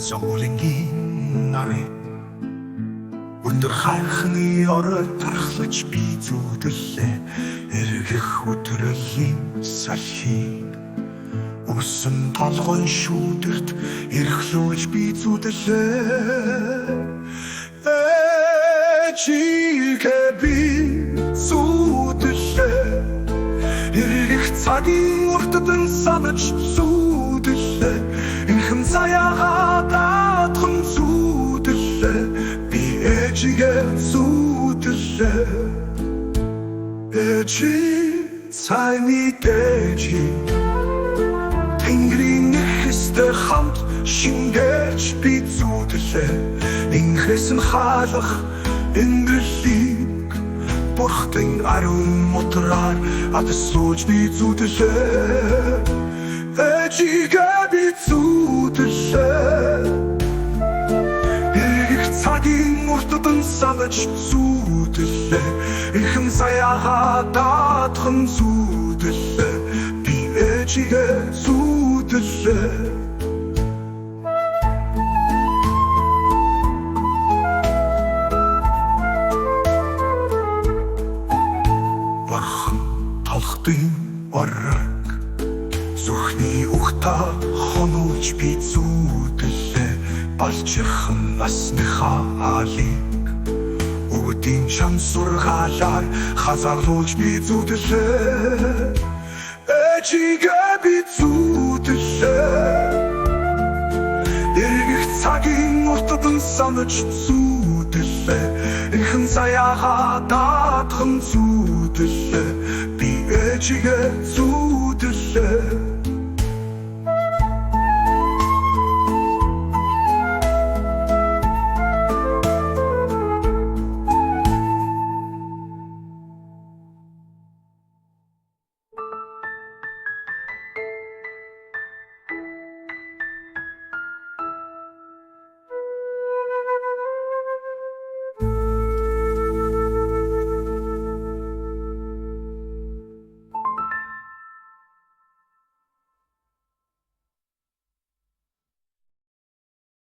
зовлонгийн нарыг өндөр хайрхны орой тархлаж би зүудлээ эргэх өдрөлийн салхийг үсэн толгойн шүүдэрт эрхлүүлж би зүудлээ чигээ би зүудлээ эргэх цагийн уртдан санаж зүудлээ инхэм заяагаа даатхан зүудлээ би ээжигээ зүудлээ ээжи цайны ээжи тэнгэрийн нэхэстэй хамт шингээж би зүудлээ инхэс нь хаалах энгэрлийг бурхтын ариун мотраар атслууж би зүудлээ ээжигээ би зүудлээ эргэх цагийн уртдан санаж зүудлээ инхэм заяагаа даатхан зүудлээ би ээжигээ зүудлээ талхтын орог зүрхний ухта хонуулж би зүудлээ балчихсан насныхаа алийг үгдийн шансургаалаар хазарлуулж би зүудлээ ээжигээ би зүудлээ эргэх цагийн уртдан санаж зүудлээ инхэн заяагаа даатхан зүудлээ би ээжигээ зүудлээ